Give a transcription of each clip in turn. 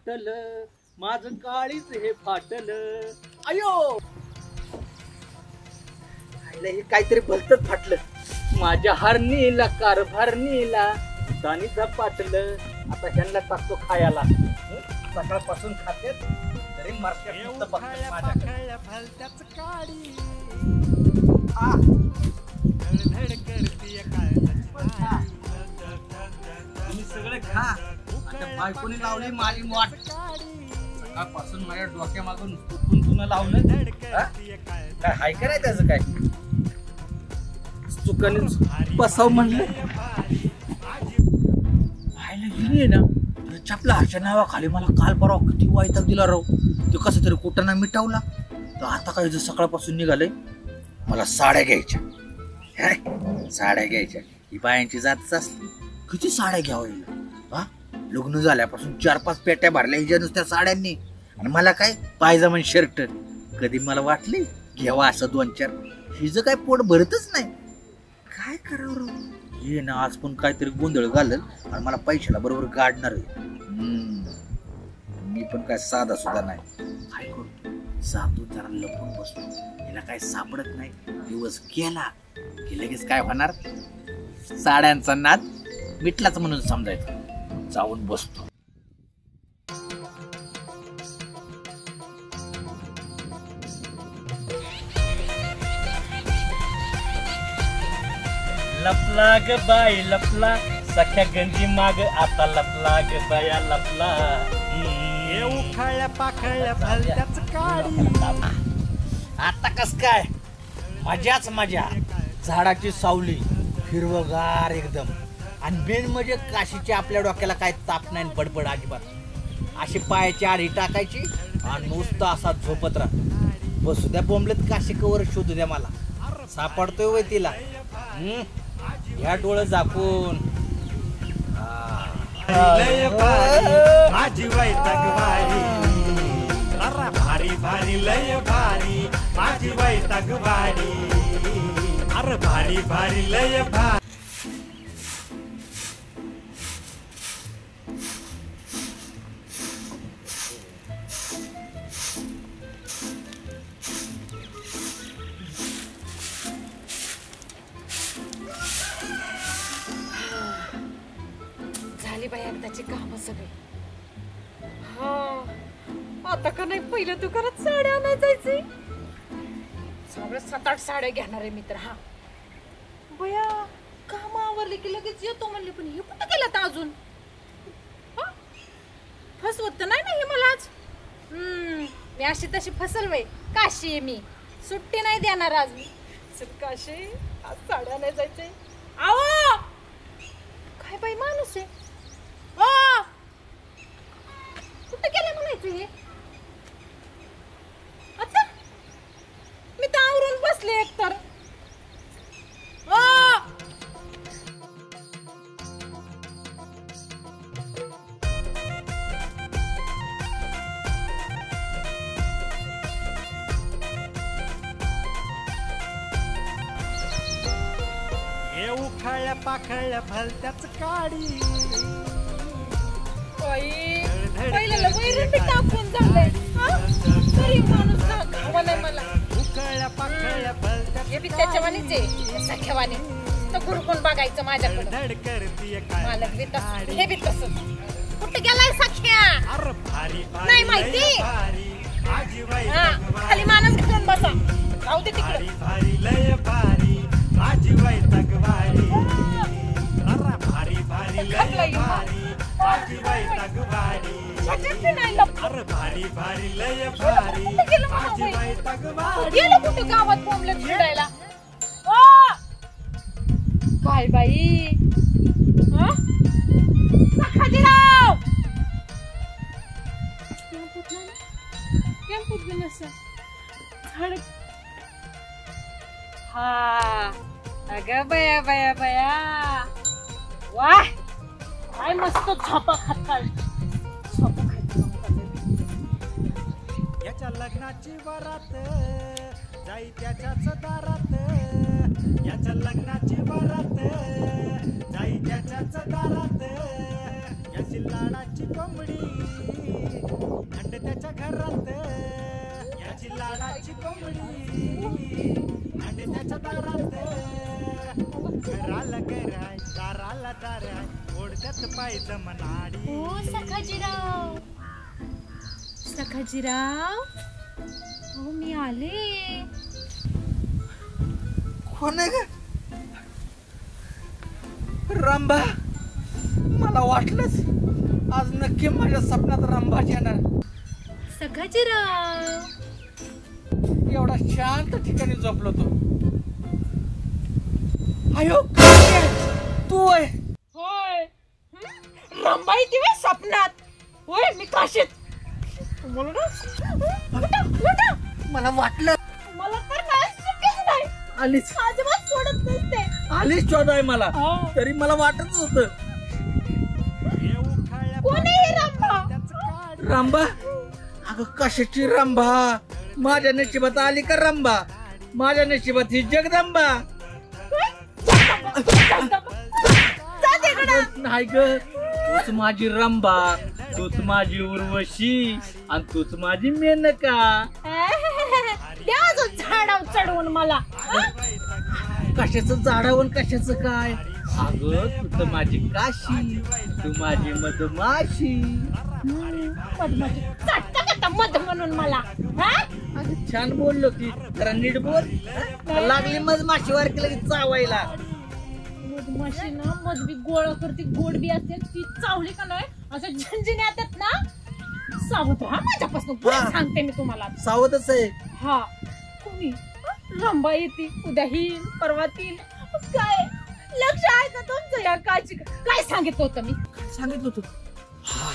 फाटल माझं काळीच हे फाटल अयो हे काहीतरी भलतच फाटलं माझ्या हरणीला कारभारणीला दानी झपाटलं आता ह्यांना टाकतो खायला सकाळपासून खाते तरी मार्केट तुम्ही सगळे खा आता बायकोनी लावली माझी वाट सकाळपासून माझ्या डोक्या मागून तुला लावलं काय हाय कराय त्याचं काय चुकाने बसाव म्हणलं ना चपला हरच्या नावाखाली मला काल परवा किती वाईटाक दिला राव तो कसं तरी कुठं ना मिटावला तर आता काय जर सकाळपासून निघालंय मला साड्या घ्यायच्या साड्या घ्यायच्या ही बायांची जातच असली किती साड्या घ्यावं लग्न झाल्यापासून 4-5 पेट्या भरल्या हिच्या नुसत्या साड्यांनी आणि मला काय पायजामा शर्ट कधी मला वाटले घ्यावा असं 2-4 हिचं काय पोट भरतच नाही काय करावं ये ना आज पण काहीतरी गोंधळ घालल आणि मला पैशाला बरोबर गाडणार मी पण काय साधा सुद्धा नाही काय करतो जातो जरा लपून बसतो हिला काय सापडत नाही दिवस गेला की लगेच काय होणार साड्यांचा नाद मिटलाच म्हणून समजायचं जाऊन बसतो लपला ग बाई लपला सख्या गंजी माग आता लपला ग बाया लपला उखाळ्या पाखळ्या भलत्याच काढी आता कस काय मजाच मजा झाडाची सावली हिरवगार एकदम आणि मेन म्हणजे काशीची आपल्या डोक्याला काय ताप नाही बडबड अजिबात अशी पायाची आडी टाकायची आणि नुसतं असा झोपत राहा बसू द्या बोंबलेत काशी कवर शोधू द्या मला सापडतोय वय तिला या डोळं झाकून माझी वैतागवारी अरे भारी भारी लय भारी माझी वैतागवारी अरे भारी भारी लय भारी एकदाची काम सगळे आता का नाही पहिलं दुकानात साड्या आणायला जायचे सगळं 7-8 साड्या घेणार आहे मित्र बया काम आवरले की लगेच येतो म्हणले पण हे कुठं गेलं तर अजून फसवत नाही ना हे मला आज मी अशी तशी फसल वय काशी आहे मी सुट्टी नाही देणार आज मी काशी आज साड्या नाही जायचे आओ काय बाई माणूस आहे कुठं गेलं म्हणायचं हे आता मी तर आवरून बसले एकतर हे उखाळ्या पाखळ्या भलत्याच काढी पहिल्याला वैरण बी टाकून झालंय तरी माणूस घावालाय मला उखाळ्या पाखळ्या भलत्याच हे बी त्याच्यावानीच आहे सख्यावानी तर गुरकून बघायचं माझ्याकडे मालक बी तसं हे बी तसं कुठे गेलाय सख्या नाही माहिती खाली माणूस घेऊन बसा जाऊ दे तिकडे भारी लय भारी माझी वैतागवारी अरे भारी भारी लय भारी माझी वैतागवारी अरे भारी भारी लय भारी माझी वैतागवारी गेलो कुठं गावात बोंबलत फिरायला काय बाई सखाजीराव अगं बया बया बया वाह काय मस्त झोपा खाताय याच्या लग्नाची वरात जाई त्याच्याच दारात याच्या लग्नाची वरात जाई त्याच्याच दारात याची लाडाची कोंबडी लाडाची कोंबडी आणि त्याच्या दारात घराला घर आहे दाराला दार आहे ओढत्यात पायचं मनाडी. ओ सखाजीराव, सखाजीराव, हो मी आले. कोण आहे ग? रंभा, मला वाटलंच आज नक्की माझ्या स्वप्नात रंभाच येणार. सखाजीराव, एवढा शांत ठिकाणी झोपलो तो. अयो काय तू आहे? होय रंबाई दिवे स्वप्नात. होय मी काशीत. मला वाटलं. मला तर नाही शक्यच नाही. आलीच अजिबात सोडत नसते. आलीच शोधाय मला. हो. तरी मला वाटत होत कोण आहे रंबा? रंभा. अगं कशाची रंभा? माझ्या नशिबात आली का रंभा? माझ्या नशिबात ही जगदंबा. नाही ग, तूच माझी रंभा, तूच माझी उर्वशी आणि तूच माझी मेनका. द्या झाडावर चढवून मला. कशाचं झाडावून कशाचं काय? अगं तू तर माझी काशी, तू माझी मधमाशी. मध म्हणून मला. अगं छान बोललो की, जरा नीट बोल. लागली मधमाशी वार केलं की चावायला. मधमाशी ना मध बी गोळा करते, गोड बी असते, ती चावली का नाही असं झणझणी येतात ना. सावध राहा माझ्यापासून, सांगते मी तुम्हाला. सावधच आहे. हा कोणी रंबा येते, उद्या येईल, परवा येईल. काय लक्ष आहे का तुमचं या काची? काय सांगितलं होतं मी? सांगितलं होतं. हा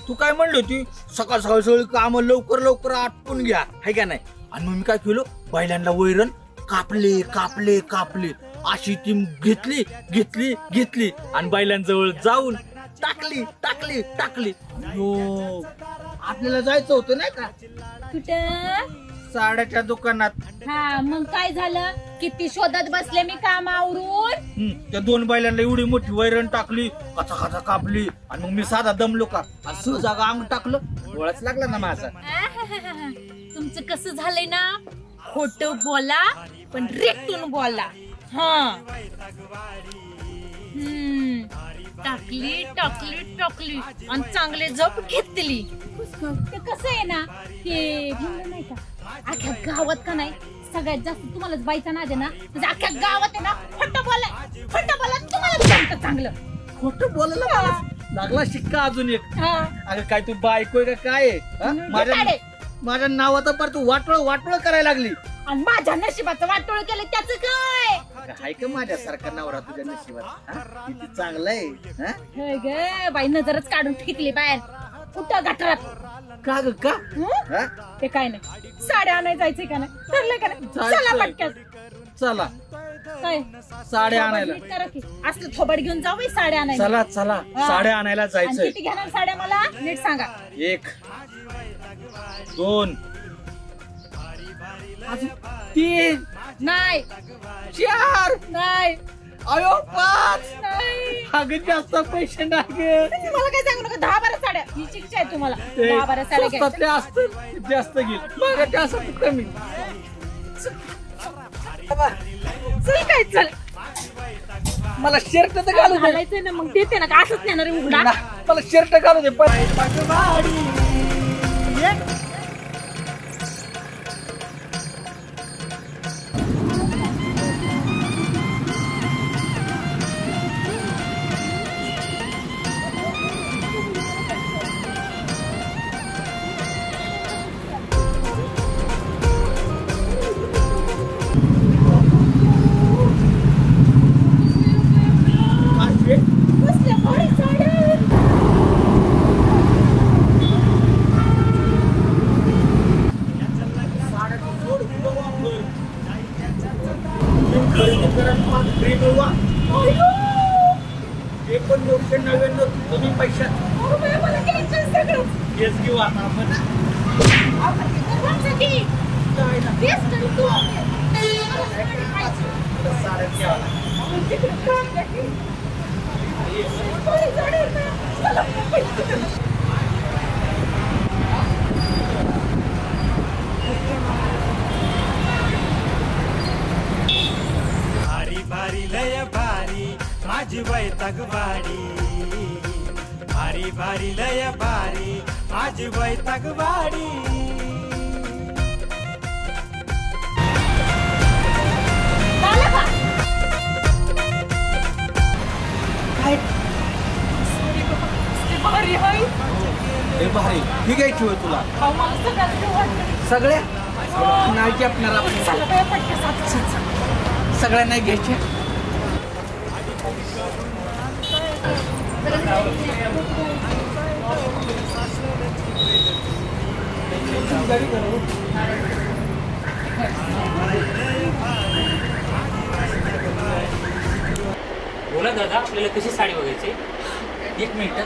तू काय म्हणली होती? सकाळ सकाळ सगळी काम लवकर लवकर आटपून घ्या, हाय का नाही? आणि मग मी काय केलं, बैलांना वैरण कापले कापले कापले अशी ती घेतली घेतली घेतली आणि बैलांजवळ जाऊन टाकली टाकली टाकली. हो आपल्याला जायचं होतं नाही का कुठं? साड्याच्या दुकानात. हा मग काय झालं? किती शोधत बसले मी काम आवरून. त्या दोन बैलांना एवढी मोठी वैरण टाकली, कचा कचा कापली आणि मग मी साधा दमलो का आणि सहजागा अंग टाकलं. डोळाच लागला ना माझा. तुमचं कसं झालंय ना, खोट बोला पण रेटून बोला. हा टाकली टाकली टाकली आणि चांगले जप घेतली. ते कसं आहे ना, ते म्हणलं नाही का, अख्ख्या गावात का नाही सगळ्यात जास्त तुम्हालाच बायचा नाद आहे ना. म्हणजे अख्ख्या गावात आहे ना खोटं बोला तुम्हाला जमतं चांगलं. खोटं बोलायला मला लागला शिक्का अजून एक. अगं काय तू बायको का काय आहे? माझ्या नावात पर तू वाटोळ वाटोळ करायला लागली. आणि माझ्या नशिबाचं वाटोळ केलं त्याचं काय? हाय का माझ्यासारखा नवरा तुझ्या नशिबात? किती चांगलं आहे. ग बाई नजरच काढून फेकली बाहेर कुठं गटारात. का ग का? ते काय नाही, साड्या आणायला जायचंय का नाही? ठरलंय का नाही? चला पटक्यात. चला काय साड्या आणायला. असलं थोबड घेऊन जाऊ बाई साड्या आणायला. चला चला साड्या आणायला जायचंय. किती घेणार साड्या मला नीट सांगा. 1 2 3 नाही 4 नाही अयो 5 नाही. अगं जास्त पैसे नाही. मला काय सांगू नका. 10-12 साड्या ही शिक्षा आहे तुम्हाला. 10-12 साड्या घ्यायच्या. असतं जास्त घे बघा त्यासाठी कमी. चल काय चल. मला शर्ट तर घालू दे. घालायचंय ना मग देते ना का असंच नेणार आहे उघडा. मला शर्ट घालू दे. तुम्ही पैशात हेच घेऊ आता आपण. साड्यात घ्यावा. वैतागवाडी भारी भारी लय भारी माझी वैतागवाडी झालं का? काय Sorry बाबा, किती भारी आहे. हे भारी ठीक आहे ठेव तुला अहो, मला सगळ्यात घेऊ वाटलं. सगळ्या नाही की आपल्याला चला बाया, पटकन साथ चल. सगळ्या नाही घ्यायच्या बोला दादा, आपल्याला कशी साडी बघायची? 1 मिनिट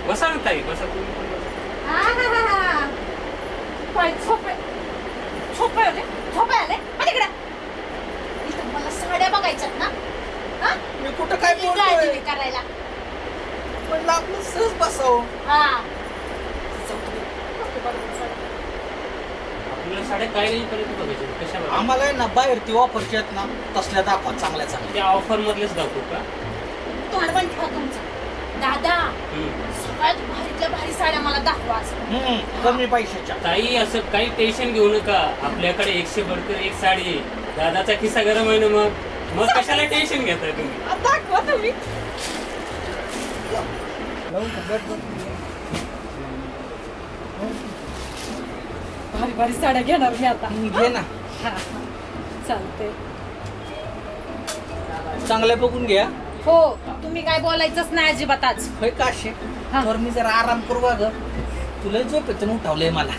बसा ना ताई, बसा तुम्ही. काय झोपे आले तिकडे. इथं मला साड्या बघायच्यात ना. हा? मी कुठं काय ही काय बोलतोय तुम्ही करायला. म्हणलं आपलं सहज बसावं हा. आपल्याला साड्या काय नाही पर्यंत बघायची, कशा बघायच्या? आम्हाला आहे ना बाहेर ती ऑफरच्या आहेत ना तसल्या दाखवा चांगल्या चांगल्या त्या ऑफर मधलेच दाखवू का? तोंड पण ठेवा तुमचं. दादा, सगळ्यात भारीतल्या भारी साड्या मला दाखवा आज. कमी पैशाच्या ताई, असं काही टेन्शन घेऊ नका. आपल्याकडे 100 बरोबर 1 साडी आहे. दादाचा खिसा गरम आहे ना, मग कशाला टेन्शन घेताय तुम्ही? दाखवा तुम्ही. भारी भारी साड्या घेणार मी आता. घे ना चालते. चांगल्या बघून घ्या हो, तुम्ही काय बोलायचंच नाही अजिबात आज. होय काशी हा. तर मी जरा आराम करू ग तुला झोपेतून उठावलंय मला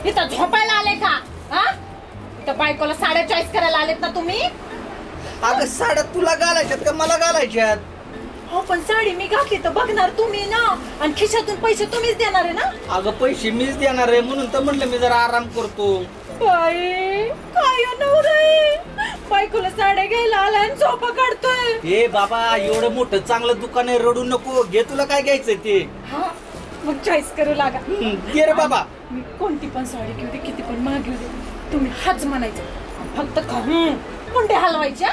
इथं झोपायला आले का? हा? इथं बायकोला साड्या चॉईस करायला आलेत ना तुम्ही? अगं साड्या तुला घालायच्यात का मला घालायच्यात? हो, पण साडी मी घातली तर बघणार तुम्ही ना, आणि खिशातून पैसे तुम्हीच देणार आहे ना. अगं पैसे मीच देणार आहे म्हणून तर म्हणलं मी जरा आराम करतो. बाई, काय नवरा आहे, बायकोला साड्या घ्यायला आला आणि झोपा काढतोय. हे बाबा एवढं मोठं चांगलं दुकान आहे, रडू नको. घे तुला काय घ्यायचंय ते. हा, मग चॉईस करू लागा. घे रे बाबा. मी कोणती पण साडी घेऊ दे, किती पण महाग घेऊ दे, तुम्ही हाच म्हणायचं. फक्त कुंडे हलवायच्या,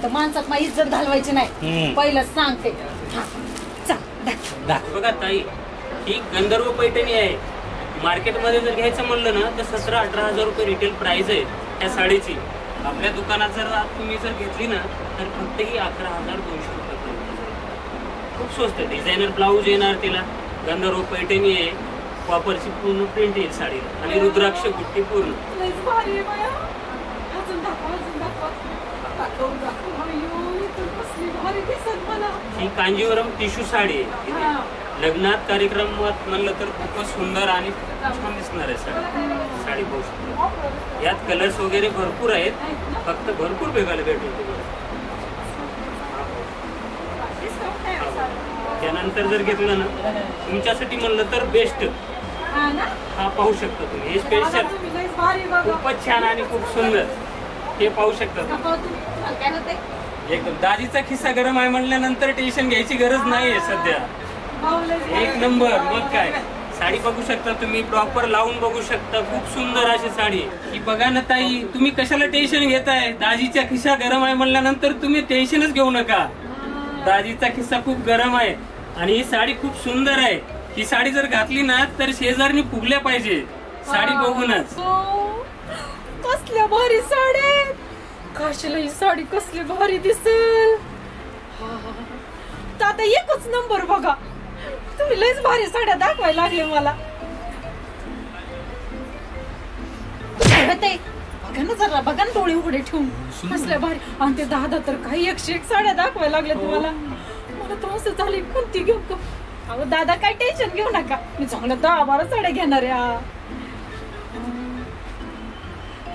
तर माणसात माझी इज्जत घालवायची नाही. पहिलं सांगते. हा, चल, दाखव. बघा ताई, ही गंधर्व पैठणी आहे. मार्केटमध्ये जर घ्यायचं म्हणलं ना तर 17-18 हजार रुपये रिटेल प्राइस आहे त्या साडीची. आपल्या दुकानात जर तुम्ही जर घेतली ना तर फक्त ही 11,200 रुपये. खूप स्वस्त. डिझायनर ब्लाऊज येणार तिला, गंधर्व पैठणी आहे, कॉपरची पूर्ण प्रिंट येईल साडीला, आणि रुद्राक्ष गुट्टी पूर्ण. लयच भारी आहे बाया. अजून दाखव, अजून दाखव. दाखव. अय्यो, इथून कसली भारी दिसत मला. ही कांजीवरम टिश्यू साडी आहे. हा. लग्नात कार्यक्रमात म्हणलं तर खूपच सुंदर आणि छान दिसणार आहे साडी पाहू शकतो. यात कलर्स वगैरे भरपूर आहेत, फक्त भरपूर बघायला भेटेल तुम्हाला. त्यानंतर जर घेतलं ना तुमच्यासाठी म्हणलं तर बेस्ट. हा ना? हा पाहू शकता तुम्ही. हे स्पेशल तुम्ही लयच भारी बघा. खूपच छान आणि खूप सुंदर. हे पाहू शकता तुम्ही. दाखव तुम्ही. तुम्हाला काय होतंय? एकदम दाजीचा खिस्सा गरम आहे म्हणल्यानंतर टेन्शन घ्यायची गरज नाहीये सध्या. एक नंबर. मग काय, साडी बघू शकता तुम्ही, प्रॉपर लावून बघू शकता. खूप सुंदर अशी साडी ही. बघा ना ताई, तुम्ही कशाला टेन्शन घेताय? दाजीचा खिस्सा गरम आहे म्हणल्यानंतर तुम्ही टेन्शनच घेऊ नका. दाजीचा खिस्सा खूप गरम आहे आणि ही साडी खूप सुंदर आहे. ही साडी जर घातली ना तर शेजारनी फुगल्या पाहिजे साडी बघूनच. कसल्या भारी साड्या. काशीला ही साडी कसली भारी दिसेल. तर आता एकच नंबर बघा. तुम्ही लयच भारी साड्या दाखवायला लागले मला. बघा ना जरा, बघा ना डोळे उघडे ठेवून. कसल्या भारी. आणि ते दादा तर काही 101 साड्या दाखवायला लागल्या तुम्हाला. मला तर असं झाले कोणती घेऊ का. अहो दादा, काय टेन्शन घेऊ नका, मी चांगल्या 10-12 साड्या घेणार आहे.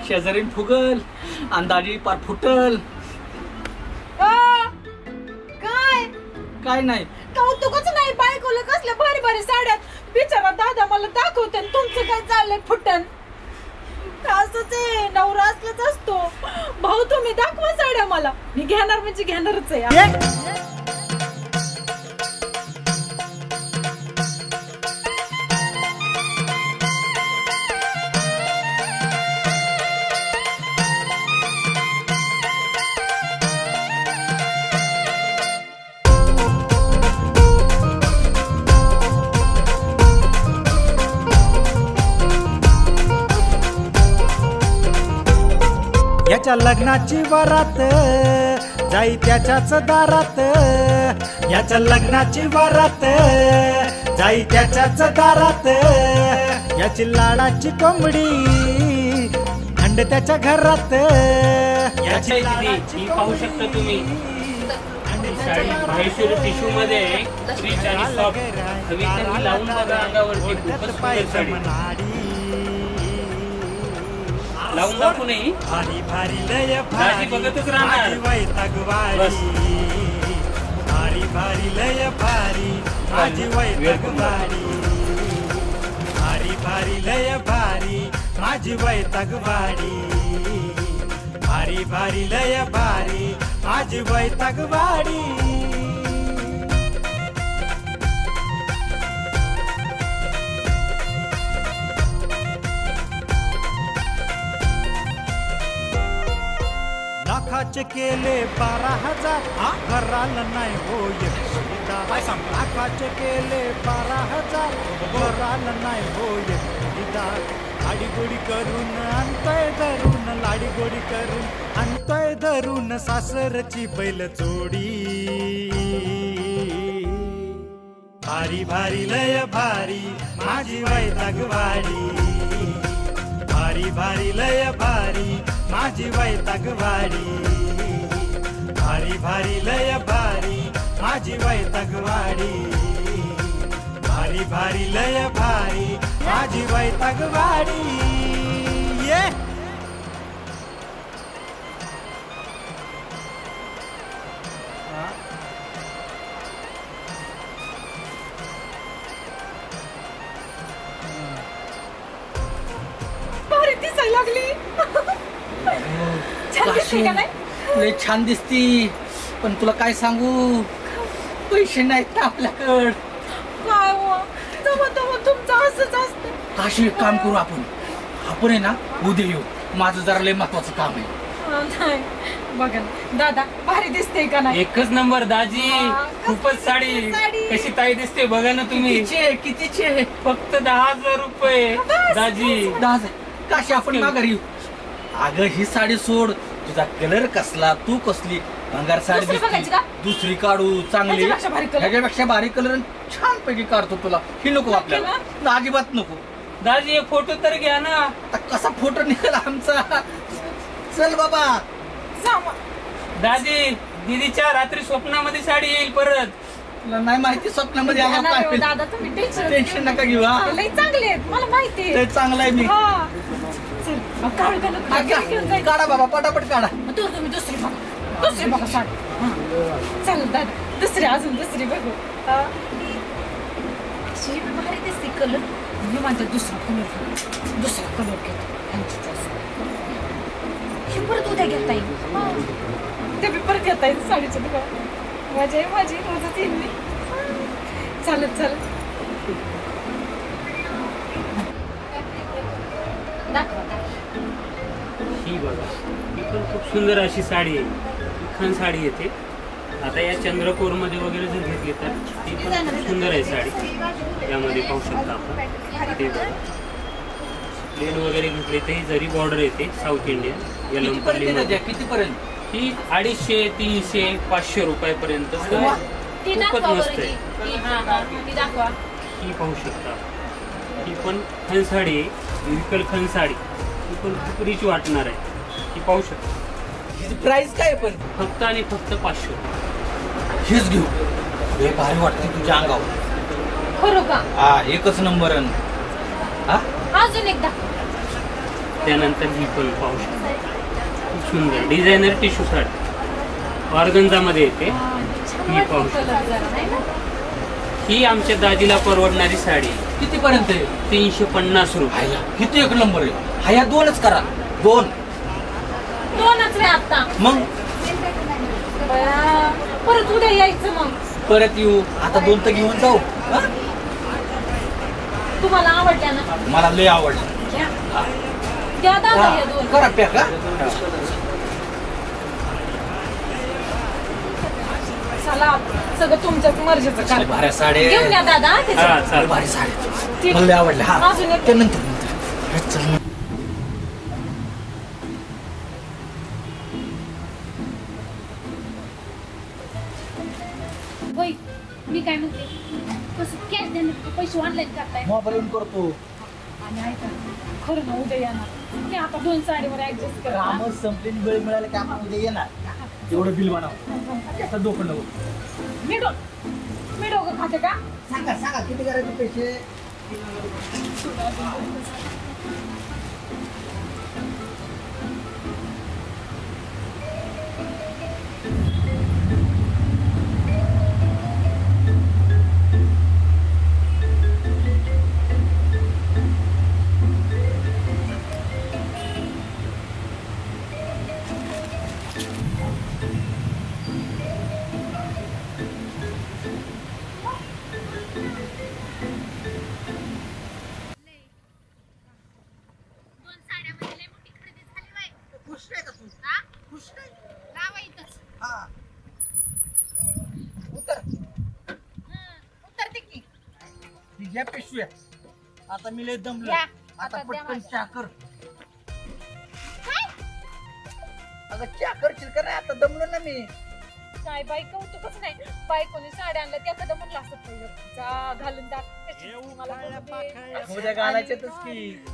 शेजारी फुगल, अंदाजी पार फुटल. काय काय नाही, कौतुकच नाही. बायकोला कसल्या भारी भारी साड्यात बिचारा दादा मला दाखवते, तुमचं काय चाललंय फुटन. असंच आहे, नवरा असलाच असतो. भाऊ तुम्ही दाखवा साड्या मला, मी घेणार म्हणजे घेणारच आहे. याच्या लग्नाची वरात जाई त्याच्याच दारात, याच्या लग्नाची वरात जाई त्याच्याच दारात, याची लाडाची कोंबडी अंड त्याच्या घरात, याची ही लाडाची पाहू शकता तुम्ही साडी महेश्वरी टिश्यू मध्ये रिच आणि सॉफ्ट हवी तर ही लावून बघा अंगावरती. खूपच सुंदर साडी लावून दाखवू नाही भारी भारी लय दाजी बघतच राहणार. बस. भारी भारी लय भारी माझी वैतागवाडी, भारी भारी लय भारी माझी वैतागवाडी, भारी भारी लय भारी माझी वैतागवाडी. लाखाचे केले 12,000 घराला नाही हो एकदा, लाखाचे केले 12,000 घराला नाही हो एकदा, लाडीगोडी करून आणतोय धरून, लाडीगोडी करून आणतोय धरून सासरची बैल जोडी. भारी भारी लय भारी माझी वैतागवाडी, भारी भारी लय भारी माझी वैतागवाडी, भारी भारी लय भारी माझी वैतागवाडी, भारी भारी लय भारी माझी वैतागवाडी. ये भारी दिसायला लागली. छान दिसते का नाही? लय छान दिसती, पण तुला काय सांगू, पैसे नाहीत ना आपल्याकडं. काय हो, तेव्हा तुमचं असंच असतं. काशी एक काम करू आपण आहे ना उद्या येऊ, माझं जरा लय महत्वाचं काम आहे. नाही बघा ना दादा, भारी दिसते का नाही? एकच नंबर दाजी. खूपच साडी कशी ताई दिसते बघा ना तुम्ही. कितीचे? फक्त 10,000 रुपये दाजी. 10,000. काशी आपण माघारी येऊ. अगं ही साडी सोड, तुझा कलर कसला, तू कसली भंगार साडी दुसरी बघायची दिसते, का? दुसरी काढू चांगली, ह्याच्यापेक्षा भारी कलर. ह्याच्यापेक्षा भारी कलर छान पैकी काढतो तुला. ही नको आपल्याला, अजिबात नको. दाजी एक फोटो तर घ्या ना. आता कसा फोटो निघाला आमचा. चल बाबा जा मग. दाजी दीदीच्या रात्री स्वप्नामध्ये साडी येईल परत. तुला नाही माहिती स्वप्नामध्ये आला नाही हो काय. दादा, तुम्ही टेन्शन नका घेऊ. हा लई चांगले आहेत, मला माहिती आहे. लय चांगला आहे मी. हा. चल, मग काढू का नको? घेऊन जायचं. काढा बाबा, पटापट काढा. मग तुम्ही दुसरी बघा साडी. हा. चल दादा, अजून दुसरी बघू. हा. अशी भारी दिसते कलर. मी म्हणते दुसरा कलर घेतो. परत उद्या घेता येईल, ते मी परत घेता येईल साडीचं दुकान. मजा आहे माझी, रोजच येईल मी. चालत ही बघा, ही पण खूप सुंदर अशी साडी आहे, खान साडी येते. आता या चंद्रकोर मध्ये वगैरे जर घेतली तर ती पण खूप सुंदर आहे साडी. यामध्ये पाहू शकता आपण ते बघा, प्लेन वगैरे घेतले तर ही जरी बॉर्डर येते साऊथ इंडियन. या लंपल्ली कितीपर्यंत? ही 250, 300, 500 रुपयापर्यंत खूपच मस्त आहे. ही पाहू शकता, ही पण खण साडी आहे, विकल खण साडी. ही पण खूप रिच वाटणार आहे. ही पाहू शकता. प्राइस काय पण? फक्त आणि फक्त 500. हेच घेऊ, हे भारी वाटते तुझ्या अंगावर. खरं का? हा, एकच नंबर. अजून एकदा. त्यानंतर ही पण पाहू शकता, खूप सुंदर डिझायनर टिश्यू साडी ऑर्गन्झा मध्ये येते. ही पाहू शकता, ही आमच्या दाजीला परवडणारी साडी. कितीपर्यंत आहे? 350 रुपये. किती एक नंबर आहे. हा, या दोनच करा. दोनच रे आता. मग परत उद्या यायचं. मग परत येऊ. आता 2 तर घेऊन जाऊ. तुम्हाला आवडल्या ना? मला लय आवडलं. द्या दादा या 2. करा पॅक. चला, सगळं तुमच्याच मर्जीचं करा. भारी साडी घेऊन या दादा. हा चालेल. भारी साडी मला लय आवडली. हा, अजून एक. त्यानंतर मोबाईल करताय मोबाईल करतो. आणि ऐका खरं ना उद्या येणार मी आता 2 साडीवर ऍडजस्ट करा. काम संपलेली वेळ मिळाला की आपण उद्या येणार. एवढं बिल बनव आता डोकं नव्हतं. मी डोकं खाते का? सांगा किती करायचे पैसे. घ्या पिशव्या. आता मी लय दमलो. या, आता आता द्या पटकन माझ्या. चहा कर. अगं चहा करशील का नाही? आता दमलो ना मी. काय बाई कौतुकच नाही. बायकोने साड्या आणल्या त्या कदा म्हणलं असं पहिलं जा घालून दाख कशी मला बघते. उद्या घालायच्यातच की.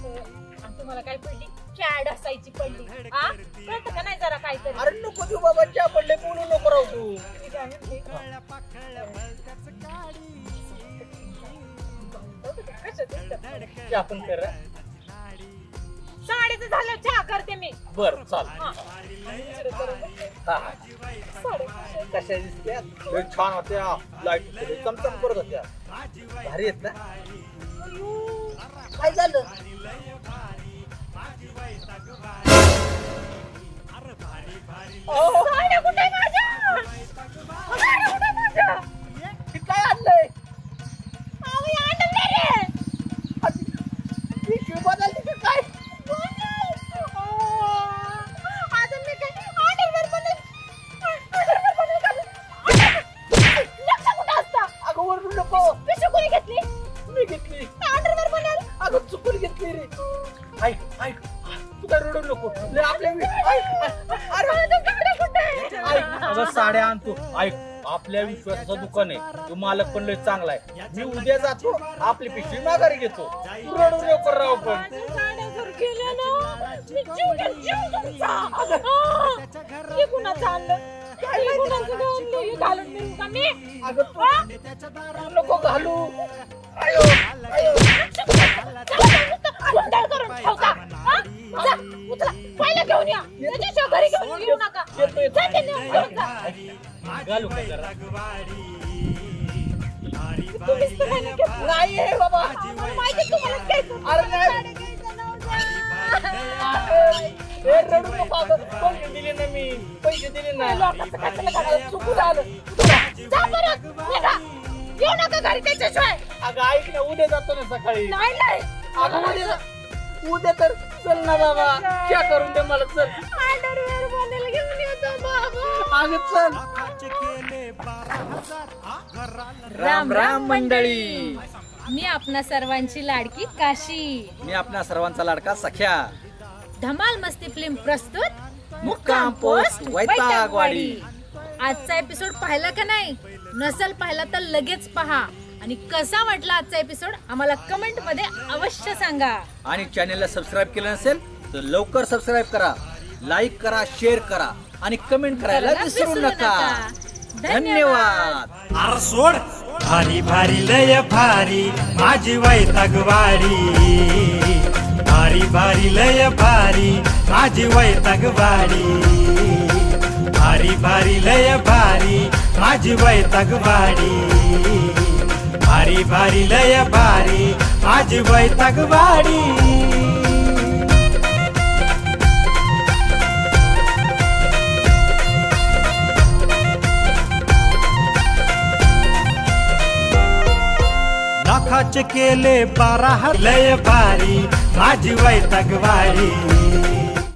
आणि तुम्हाला काय पडली कॅड असायची पडली. हा कळतं का नाही जरा काहीतरी. अरे नको देऊ बाबा, चहा पडले बोलू नको राहू तू. मी काय म्हणते, चहा पण कर. साडीचं झालं चहा करते मी. बर चाल. हा. कशा दिसत्या? लय छान होत्या. लाईट चमचम करत होत्या. भारी आहेत ना? काय झालं? साड्या कुठे आहे माझ्या? साड्या कुठे आहे माझ्या? हे काय आणलंय? अहो, हे आणलं रे. पिशवी बदलली का काय? अजून मी काय underwear बनवलं. लक्ष कुठं असतं? अगं ओरडू नको. पिशवी कोणी घेतली? मी घेतली. अंडरवेअर बनवलं. अगं चुकून घेतली रे. ऐक तू काय रडू नको. लय आपल्या अरे अगं साड्या आणतो. ऐक आपल्या विश्वासाचं दुकान आहे. तो मालक पण लय चांगला आहे. मी उद्या जातो, आपली पिशवी माघारी घेतो. तू रडू नको राव. पण साड्या जर गेल्या ना मी जीव तुमचा. हे कुणाचं आणलं? हे कुणाचं आणलं? हे घालून मिळू का मी? अगं तू नको घालू. आयो गोंधळ करून ठेवता. हा? जा, उचला. पहिलं घेऊन या. त्याच्याशिवाय घरी घेऊन येऊ नका. जा ते नेऊन घेऊन जा. घालू का जरा? तुम्हीच तर नाही घेतलं. नाही हे बाबा. मला माहिती आहे तुम्हालाच घ्यायचं. अरे नाही. साड्या घ्यायचं नव्हतं. हे रडू नको. अगं पैसे दिले ना मी. पैसे दिले ना. लोकांचं काय त्याला घालायचं. चुकून आलं. जा परत. निघा. येऊ नका घरी त्याच्याशिवाय. अगं ऐक ना, उद्या जातो ना सकाळी. नाही अगं उद्या तर चल ना बाबा. क्या करून दे मला. चल अंडरवेअर बनायला घेऊन येतो बाबा. अगं चल. राम राम मंडळी. मी आपणा सर्वांची लाडकी काशी. मी आपल्या सर्वांचा लाडका सख्या. धमाल मस्ती फिल्म प्रस्तुत मुक्काम पोस्ट वैतागवाडी. आजचा एपिसोड पाहिला का नाही? नसेल पाहिला तर लगेच पहा. आणि कसा वाटला आजचा एपिसोड आम्हाला कमेंट मध्ये अवश्य सांगा. आणि चॅनेलला सबस्क्राईब केलं नसेल तर लवकर सबस्क्राईब करा, लाईक करा, शेअर करा आणि कमेंट करायला विसरू नका. धन्यवाद. अरे सोड भारी भारी लय भारी माझी वैतागवाडी. भारी भारी लय भारी माझी वैतागवाडी. भारी भारी लय भारी माझी वैतागवाडी. भारी भारी लय भारी माझी वैतागवाडी. नखाचे केले 12 लय भारी माझी वैतागवाडी.